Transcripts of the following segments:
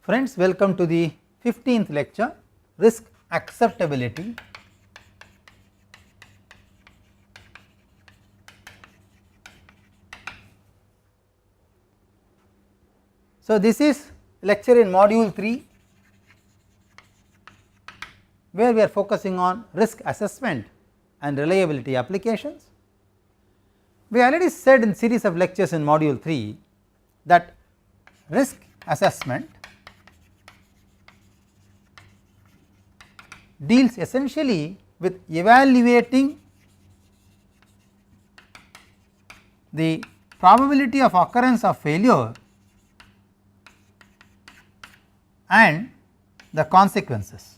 Friends, welcome to the 15th lecture, risk acceptability. So, this is lecture in module 3 where we are focusing on risk assessment and reliability applications. We already said in series of lectures in module 3 that risk assessment deals essentially with evaluating the probability of occurrence of failure and the consequences.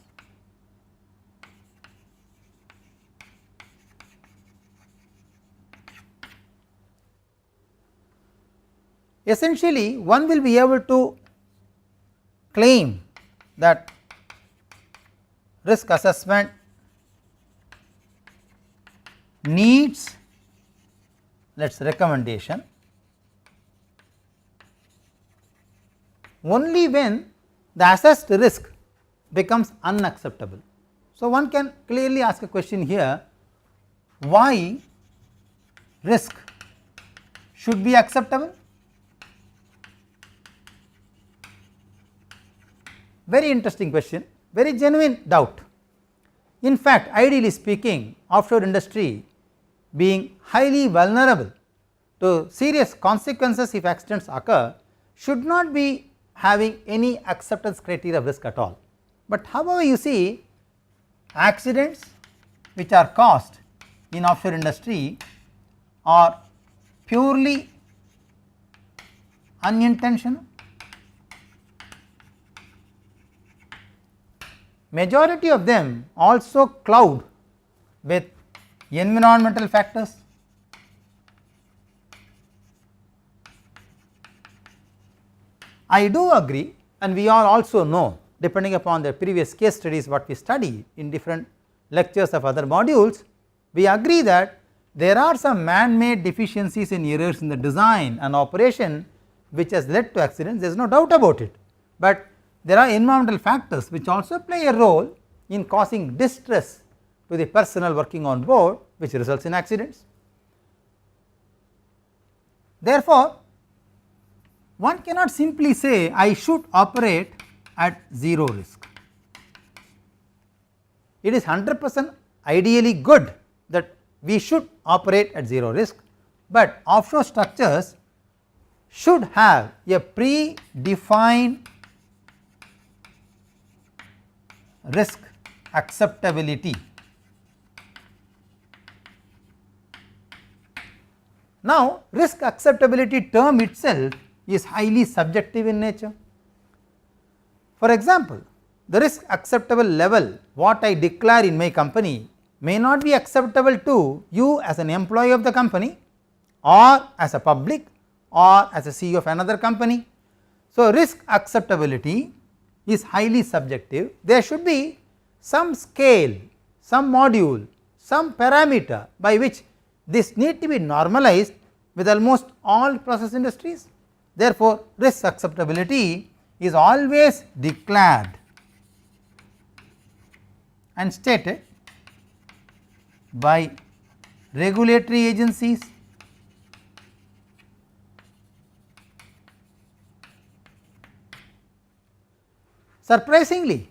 Essentially, one will be able to claim that risk assessment needs recommendation only when the assessed risk becomes unacceptable. So, one can clearly ask a question here, why risk should be acceptable? Very interesting question, very genuine doubt. In fact, ideally speaking, offshore industry being highly vulnerable to serious consequences if accidents occur should not be having any acceptance criteria of risk at all. But however, you see accidents which are caused in offshore industry are purely unintentional. Majority of them also cloud with environmental factors. I do agree, and we all also know, depending upon the previous case studies what we study in different lectures of other modules, we agree that there are some man-made deficiencies and errors in the design and operation which has led to accidents, there is no doubt about it, but there are environmental factors which also play a role in causing distress to the personnel working on board, which results in accidents. Therefore, one cannot simply say I should operate at zero risk. It is 100% ideally good that we should operate at zero risk, but offshore structures should have a predefined risk acceptability. Now, risk acceptability term itself is highly subjective in nature. For example, the risk acceptable level what I declare in my company may not be acceptable to you as an employee of the company or as a public or as a CEO of another company. So, risk acceptability is highly subjective. There should be some scale, some module, some parameter by which this need to be normalized with almost all process industries. Therefore, risk acceptability is always declared and stated by regulatory agencies, surprisingly,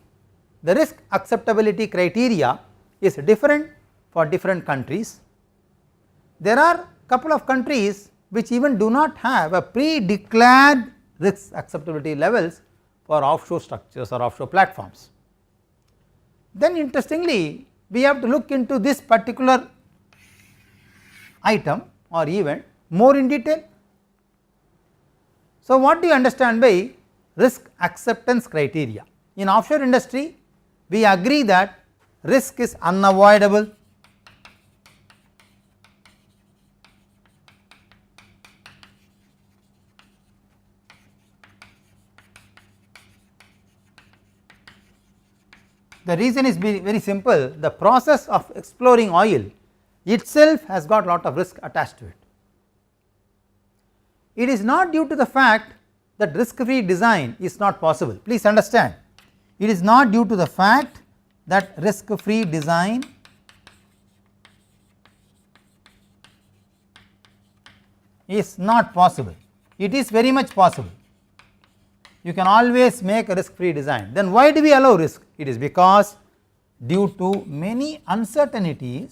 the risk acceptability criteria is different for different countries. There are couple of countries which even do not have a pre-declared risk acceptability levels for offshore structures or offshore platforms. Then interestingly, we have to look into this particular item or event more in detail. So, what do you understand by risk acceptance criteria? In offshore industry, we agree that risk is unavoidable. The reason is very simple, the process of exploring oil itself has got lot of risk attached to it. It is not due to the fact that risk free design is not possible. Please understand, it is not due to the fact that risk free design is not possible, it is very much possible. You can always make a risk free design. Then why do we allow risk? It is because due to many uncertainties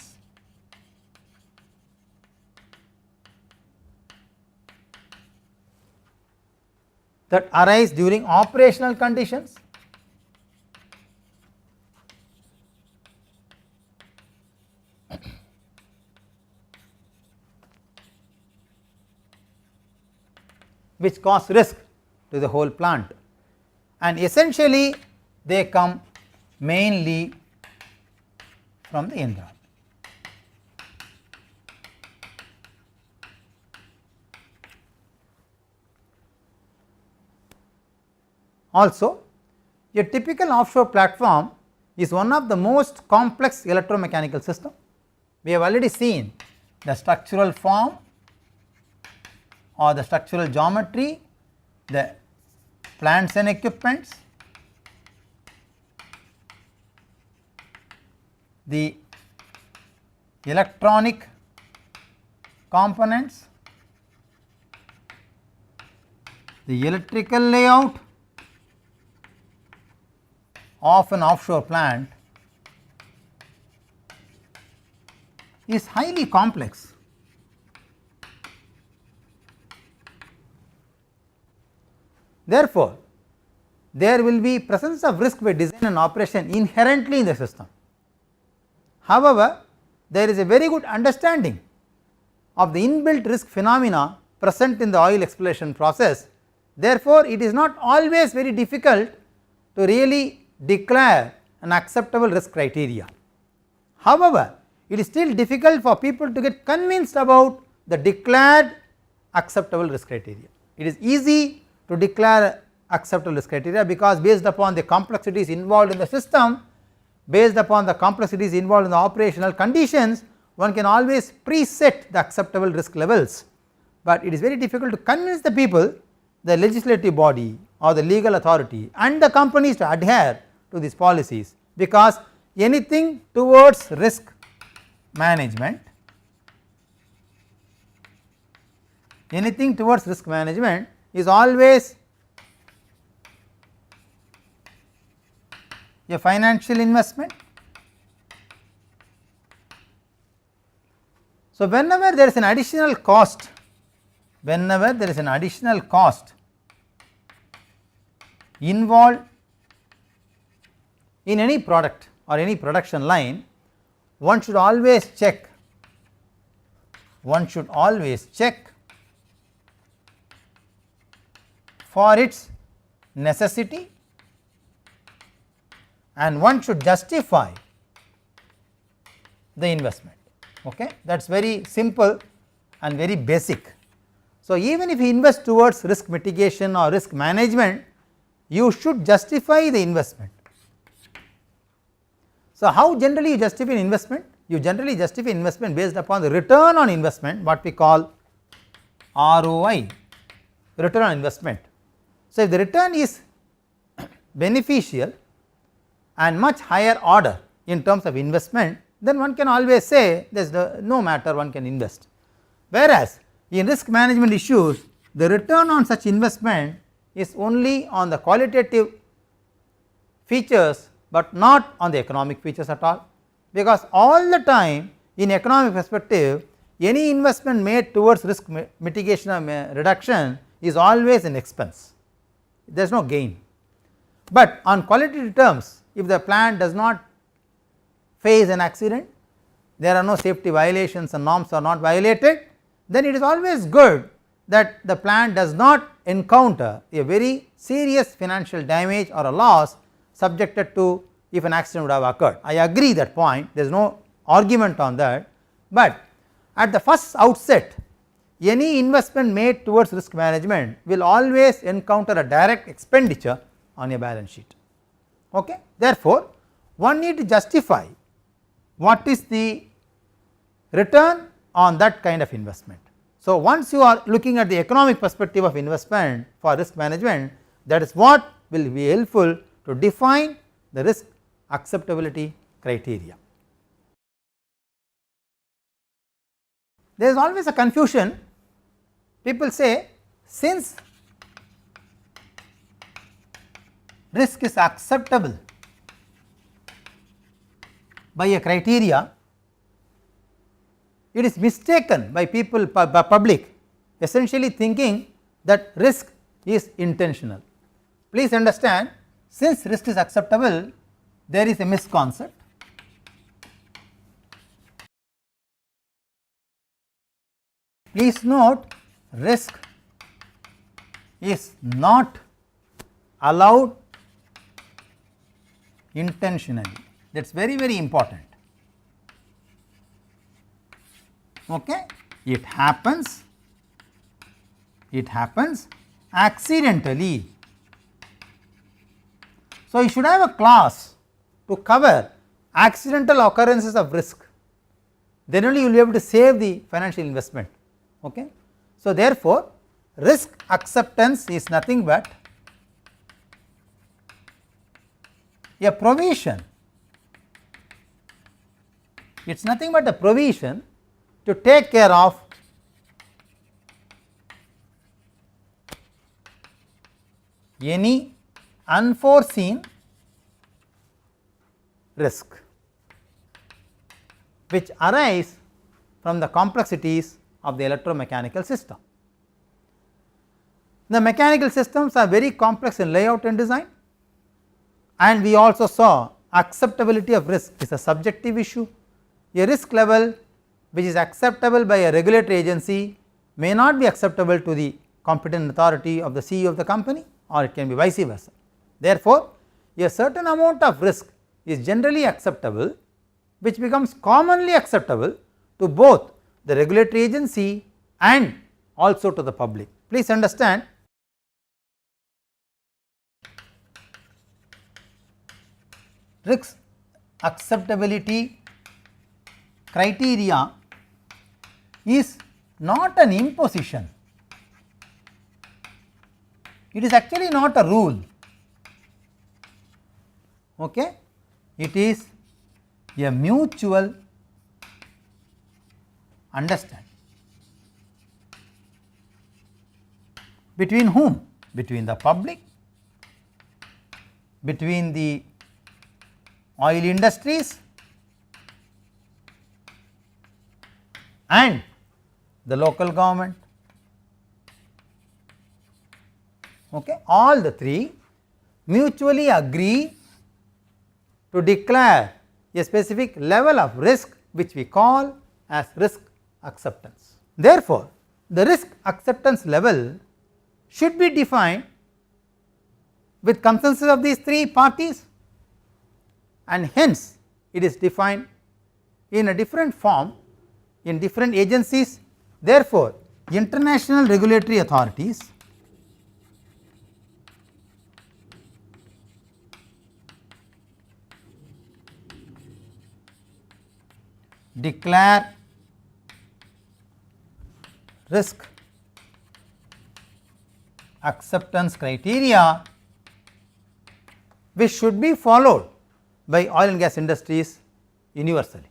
that arise during operational conditions, which cause risk to the whole plant, and essentially they come mainly from the environment. Also, a typical offshore platform is one of the most complex electromechanical system. We have already seen the structural form or the structural geometry, the plants and equipments, the electronic components, the electrical layout of an offshore plant is highly complex. Therefore, there will be presence of risk by design and operation inherently in the system. However, there is a very good understanding of the inbuilt risk phenomena present in the oil exploration process. Therefore, it is not always very difficult to really declare an acceptable risk criteria. However, it is still difficult for people to get convinced about the declared acceptable risk criteria. It is easy to declare acceptable risk criteria because based upon the complexities involved in the system, based upon the complexities involved in the operational conditions, one can always preset the acceptable risk levels, but it is very difficult to convince the people, the legislative body or the legal authority and the companies to adhere to these policies, because anything towards risk management, is always a financial investment. So, whenever there is an additional cost, involved in any product or any production line, one should always check for its necessity, and one should justify the investment. Okay? That is very simple and very basic. So, even if you invest towards risk mitigation or risk management, you should justify the investment. So, how generally you justify investment? You generally justify investment based upon the return on investment, what we call ROI, return on investment. So, if the return is beneficial and much higher order in terms of investment, then one can always say there is no matter, one can invest. Whereas, in risk management issues, the return on such investment is only on the qualitative features, but not on the economic features at all, because all the time in economic perspective, any investment made towards risk mitigation or reduction is always an expense, there is no gain. But on qualitative terms, if the plant does not face an accident, there are no safety violations and norms are not violated, then it is always good that the plant does not encounter a very serious financial damage or a loss subjected to if an accident would have occurred. I agree that point, there is no argument on that, but at the first outset, any investment made towards risk management will always encounter a direct expenditure on a balance sheet. Okay? Therefore, one need to justify what is the return on that kind of investment. So, once you are looking at the economic perspective of investment for risk management, that is what will be helpful to define the risk acceptability criteria. There is always a confusion. People say, since risk is acceptable by a criteria, it is mistaken by people, public, essentially thinking that risk is intentional. Please understand, since risk is acceptable, there is a misconcept. Please note, risk is not allowed intentionally. That is very, very important. Okay? It happens accidentally. So, you should have a clause to cover accidental occurrences of risk, then only you will be able to save the financial investment. Okay? So, therefore, risk acceptance is nothing but a provision, it is nothing but a provision to take care of any unforeseen risk which arise from the complexities of the electromechanical system. The mechanical systems are very complex in layout and design, and we also saw acceptability of risk is a subjective issue. A risk level which is acceptable by a regulatory agency may not be acceptable to the competent authority of the CEO of the company, or it can be vice versa. Therefore, a certain amount of risk is generally acceptable, which becomes commonly acceptable to both the regulatory agency and also to the public. Please understand, risk acceptability criteria is not an imposition, it is actually not a rule. Okay? It is a mutual understanding. Between whom? Between the public, between the oil industries and the local government. Okay. All the three mutually agree to declare a specific level of risk which we call as risk acceptance. Therefore, the risk acceptance level should be defined with consensus of these three parties, and hence it is defined in a different form in different agencies. Therefore, international regulatory authorities declare risk acceptance criteria which should be followed by oil and gas industries universally.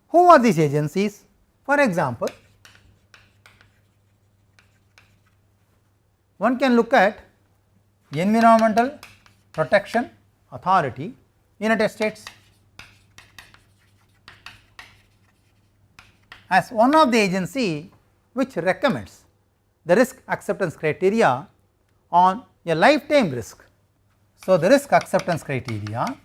Who are these agencies? For example, one can look at Environmental Protection Authority, United States, as one of the agency which recommends the risk acceptance criteria on a lifetime risk. So, the risk acceptance criteria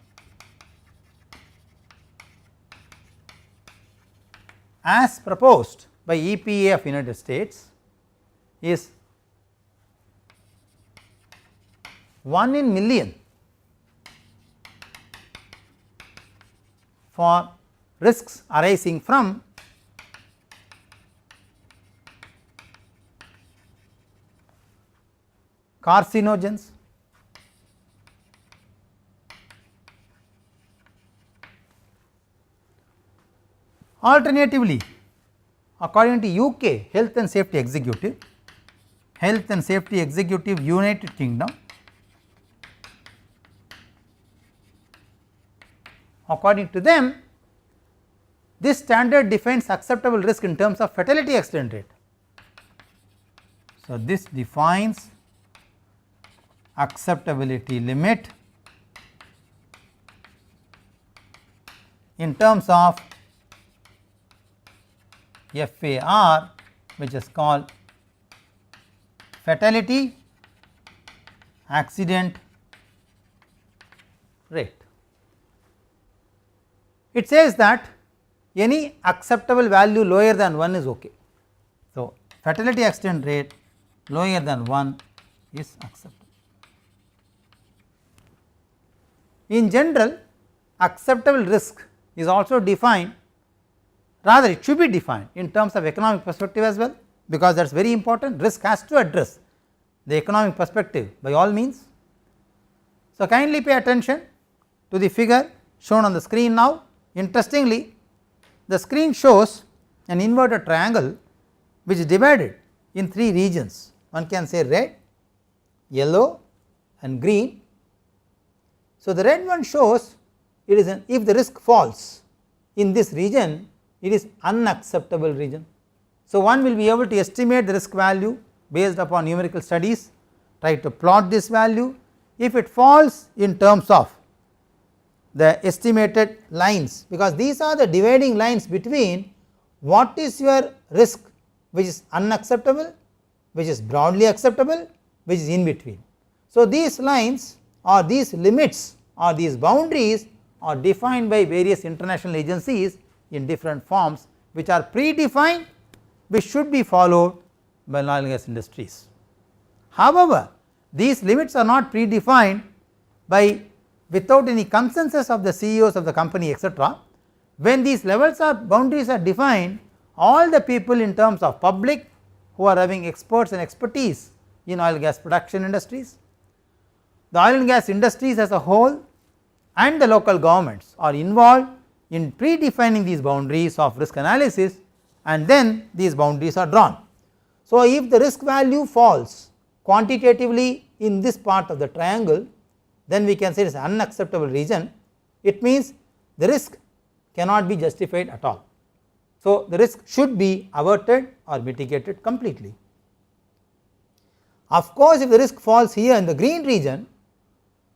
as proposed by EPA of United States is 1 in million for risks arising from carcinogens, alternatively according to UK Health and Safety Executive, United Kingdom, according to them, this standard defines acceptable risk in terms of fatality accident rate. So, this defines acceptability limit in terms of FAR, which is called fatality accident rate. It says that any acceptable value lower than 1 is okay. So, fatality accident rate lower than 1 is acceptable. In general, acceptable risk is also defined, rather it should be defined in terms of economic perspective as well, because that is very important. Risk has to address the economic perspective by all means. So, kindly pay attention to the figure shown on the screen now. Interestingly, the screen shows an inverted triangle which is divided in 3 regions. One can say red, yellow and green. So, the red one shows it is if the risk falls in this region, it is unacceptable region. So, one will be able to estimate the risk value based upon numerical studies, try to plot this value. If it falls in terms of the estimated lines, because these are the dividing lines between what is your risk which is unacceptable, which is broadly acceptable, which is in between. So, these lines or these limits or these boundaries are defined by various international agencies in different forms, which are predefined, which should be followed by oil and gas industries. However, these limits are not predefined by without any consensus of the CEOs of the company, etc. When these levels or boundaries are defined, all the people in terms of public who are having experts and expertise in oil and gas production industries, the oil and gas industries as a whole and the local governments are involved in predefining these boundaries of risk analysis, and then these boundaries are drawn. So, if the risk value falls quantitatively in this part of the triangle, then we can say it is an unacceptable region. It means the risk cannot be justified at all. So, the risk should be averted or mitigated completely. Of course, if the risk falls here in the green region,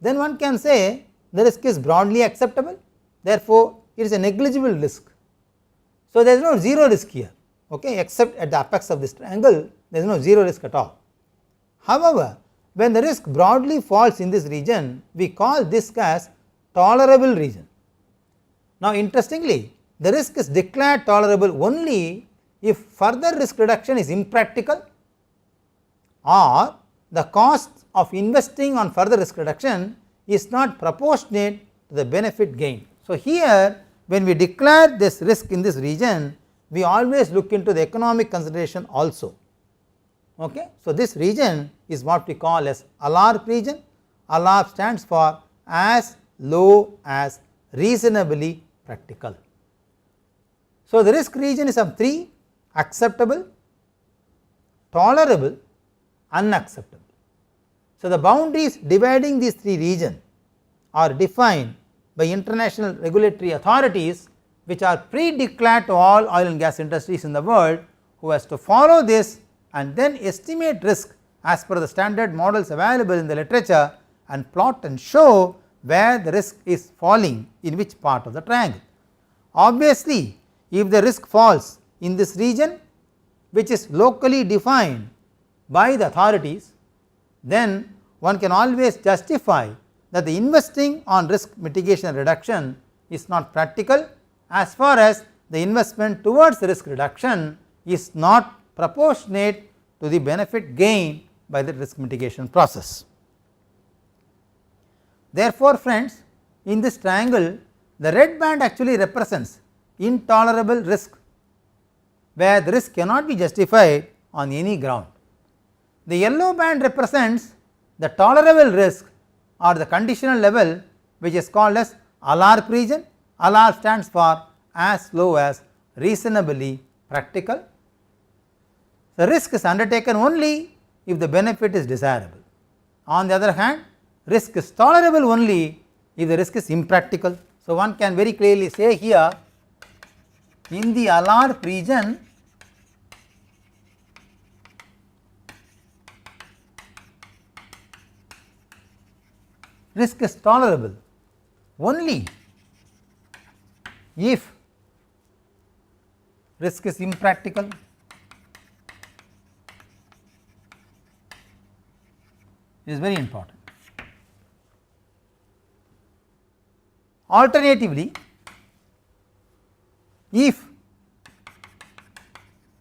then one can say the risk is broadly acceptable, therefore, it is a negligible risk. So, there is no zero risk here, okay, except at the apex of this triangle there is no zero risk at all. However, when the risk broadly falls in this region, we call this as tolerable region. Now, interestingly, the risk is declared tolerable only if further risk reduction is impractical or the cost of investing on further risk reduction is not proportionate to the benefit gained. So, here when we declare this risk in this region, we always look into the economic consideration also. Okay. So, this region is what we call as ALARP region. ALARP stands for as low as reasonably practical. So, the risk region is of 3: acceptable, tolerable, unacceptable. So, the boundaries dividing these 3 regions are defined by international regulatory authorities, which are pre-declared to all oil and gas industries in the world, who has to follow this and then estimate risk as per the standard models available in the literature and plot and show where the risk is falling in which part of the triangle. Obviously, if the risk falls in this region which is locally defined by the authorities, then one can always justify that the investing on risk mitigation and reduction is not practical as far as the investment towards the risk reduction is not proportionate to the benefit gained by the risk mitigation process. Therefore, friends, in this triangle the red band actually represents intolerable risk, where the risk cannot be justified on any ground. The yellow band represents the tolerable risk or the conditional level, which is called as ALARP region. ALARP stands for as low as reasonably practical. The risk is undertaken only if the benefit is desirable. On the other hand, risk is tolerable only if the risk is impractical. So, one can very clearly say here, in the ALARP region, risk is tolerable only if risk is impractical. It is very important. Alternatively, if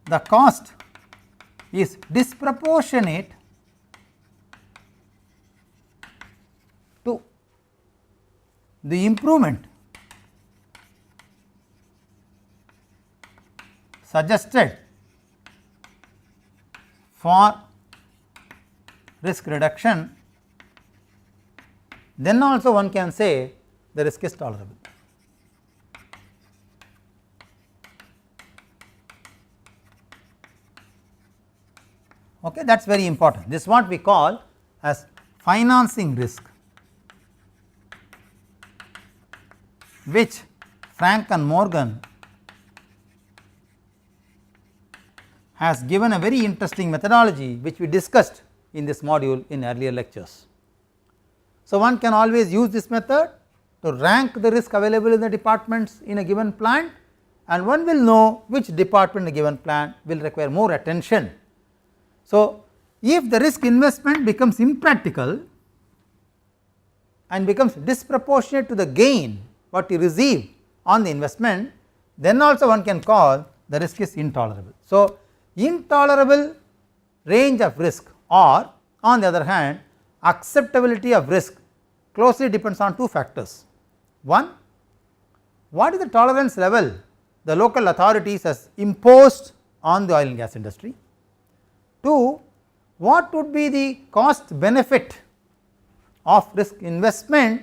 the cost is disproportionate to the improvement suggested for risk reduction, then also one can say the risk is tolerable. Okay, that is very important. This is what we call as financing risk, which Frank and Morgan has given a very interesting methodology, which we discussed in this module in earlier lectures. So, one can always use this method to rank the risk available in the departments in a given plant, and one will know which department in a given plant will require more attention. So, if the risk investment becomes impractical and becomes disproportionate to the gain what you receive on the investment, then also one can call the risk is intolerable. So, intolerable range of risk, or on the other hand acceptability of risk, closely depends on two factors. One, what is the tolerance level the local authorities has imposed on the oil and gas industry. 2, what would be the cost benefit of risk investment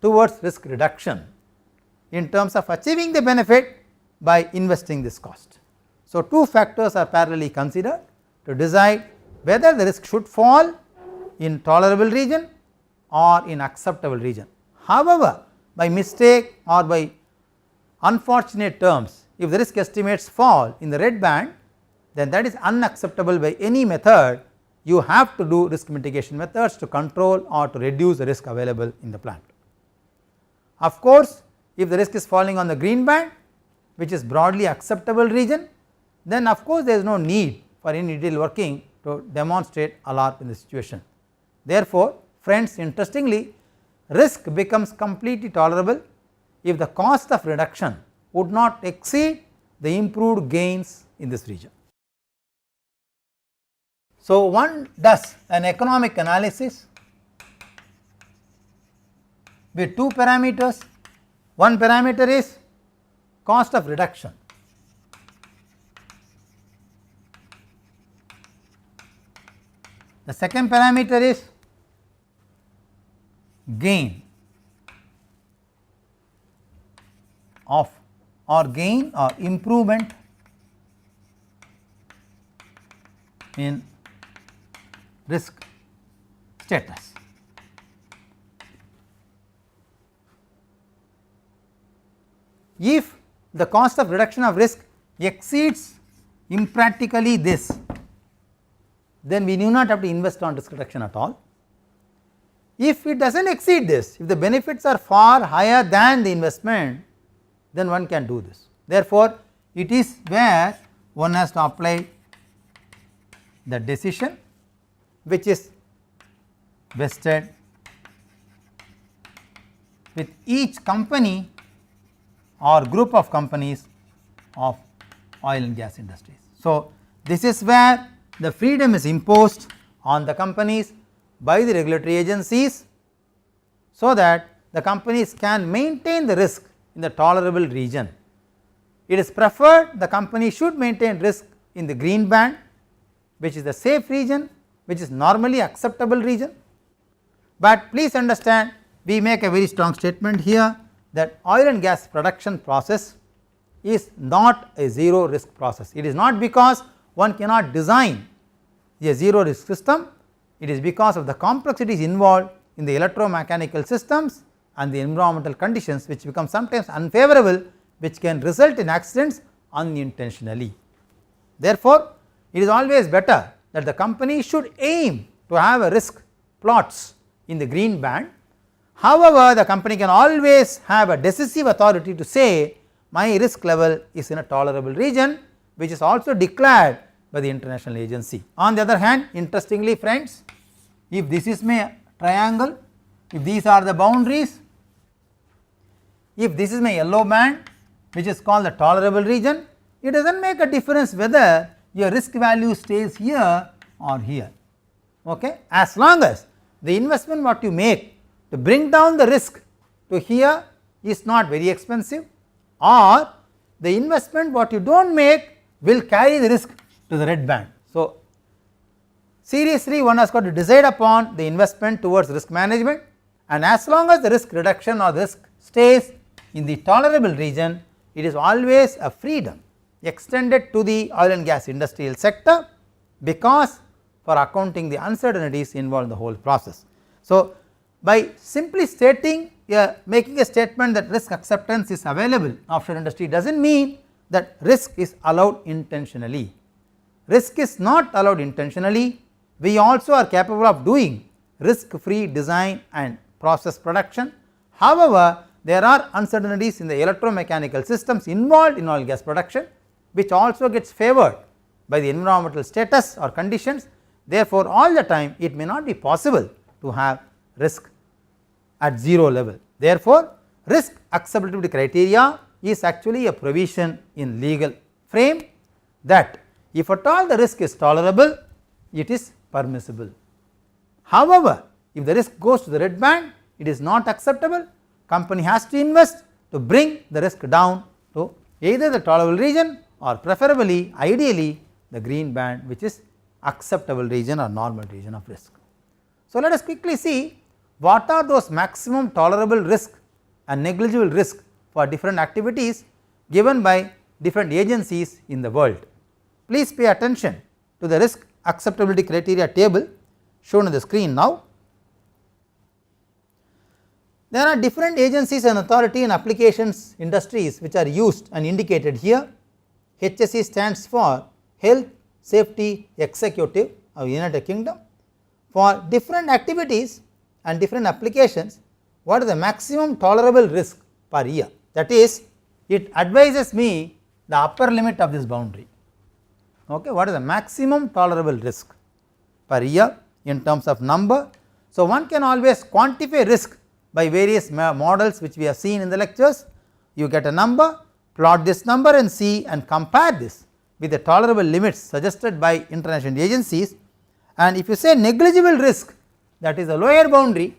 towards risk reduction in terms of achieving the benefit by investing this cost. So, two factors are parallelly considered to decide whether the risk should fall in tolerable region or in acceptable region. However, by mistake or by unfortunate terms, if the risk estimates fall in the red band, then that is unacceptable by any method. You have to do risk mitigation methods to control or to reduce the risk available in the plant. Of course, if the risk is falling on the green band, which is broadly acceptable region, then of course there is no need for any detailed working to demonstrate ALARP in this situation. Therefore, friends, interestingly, risk becomes completely tolerable if the cost of reduction would not exceed the improved gains in this region. So, one does an economic analysis with two parameters. One parameter is cost of reduction, the second parameter is gain of or gain or improvement in risk status. If the cost of reduction of risk exceeds impractically this, then we need not have to invest on risk reduction at all. If it does not exceed this, if the benefits are far higher than the investment, then one can do this. Therefore, it is where one has to apply the decision which is vested with each company or group of companies of oil and gas industries. So, this is where the freedom is imposed on the companies by the regulatory agencies, so that the companies can maintain the risk in the tolerable region. It is preferred the company should maintain risk in the green band, which is the safe region, which is normally acceptable region. But please understand, we make a very strong statement here that oil and gas production process is not a zero risk process. It is not because one cannot design a zero risk system, it is because of the complexities involved in the electromechanical systems and the environmental conditions which become sometimes unfavorable, which can result in accidents unintentionally. Therefore, it is always better that the company should aim to have a risk plots in the green band. However, the company can always have a decisive authority to say my risk level is in a tolerable region, which is also declared by the international agency. On the other hand, interestingly friends, if this is my triangle, if these are the boundaries, if this is my yellow band which is called the tolerable region, it does not make a difference whether your risk value stays here or here, okay, as long as the investment what you make to bring down the risk to here is not very expensive, or the investment what you do not make will carry the risk to the red band. So, seriously one has got to decide upon the investment towards risk management, and as long as the risk reduction or the risk stays in the tolerable region, it is always a freedom extended to the oil and gas industrial sector, because for accounting the uncertainties involved in the whole process. So, by simply stating making a statement that risk acceptance is available in offshore industry does not mean that risk is allowed intentionally. Risk is not allowed intentionally. We also are capable of doing risk free design and process production. However, there are uncertainties in the electromechanical systems involved in oil and gas production, which also gets favored by the environmental status or conditions. Therefore, all the time it may not be possible to have risk at zero level. Therefore, risk acceptability criteria is actually a provision in legal frame that if at all the risk is tolerable, it is permissible. However, if the risk goes to the red band, it is not acceptable. Company has to invest to bring the risk down to either the tolerable region or preferably ideally the green band, which is acceptable region or normal region of risk. So, let us quickly see what are those maximum tolerable risk and negligible risk for different activities given by different agencies in the world. Please pay attention to the risk acceptability criteria table shown on the screen now. There are different agencies and authority and applications industries which are used and indicated here. HSE stands for Health Safety Executive of United Kingdom. For different activities and different applications, what is the maximum tolerable risk per year? That is, it advises me the upper limit of this boundary. Okay, what is the maximum tolerable risk per year in terms of number? So, one can always quantify risk by various models which we have seen in the lectures. You get a number, plot this number and see and compare this with the tolerable limits suggested by international agencies, and if you say negligible risk, that is a lower boundary,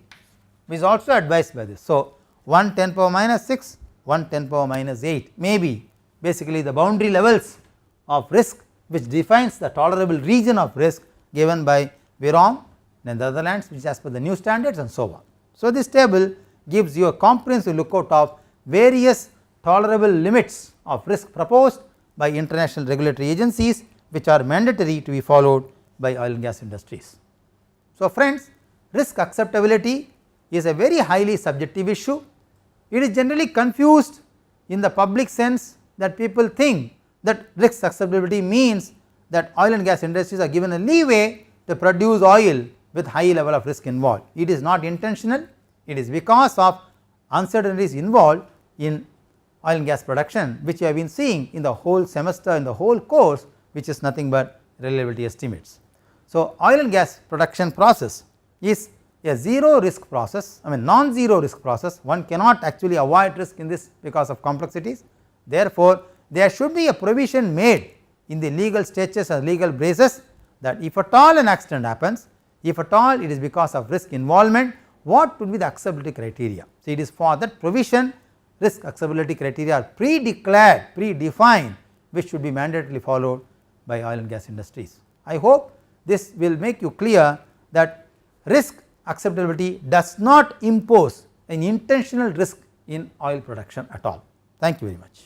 which is also advised by this. So, 1 10 power minus 6, 1 10 power minus 8 may be basically the boundary levels of risk which defines the tolerable region of risk given by Virong and the Netherlands, which is as per the new standards and so on. So, this table gives you a comprehensive lookout of various tolerable limits of risk proposed by international regulatory agencies, which are mandatory to be followed by oil and gas industries. So, friends, risk acceptability is a very highly subjective issue. It is generally confused in the public sense that people think that risk acceptability means that oil and gas industries are given a leeway to produce oil with high level of risk involved. It is not intentional, it is because of uncertainties involved in oil and gas production, which you have been seeing in the whole semester, in the whole course, which is nothing but reliability estimates. So, oil and gas production process is a zero risk process, non-zero risk process. One cannot actually avoid risk in this because of complexities. Therefore, there should be a provision made in the legal statutes or legal basis that if at all an accident happens, if at all it is because of risk involvement, what would be the acceptability criteria. So, it is for that provision risk acceptability criteria are pre-declared, pre-defined, which should be mandatorily followed by oil and gas industries. I hope this will make you clear that risk acceptability does not impose an intentional risk in oil production at all. Thank you very much.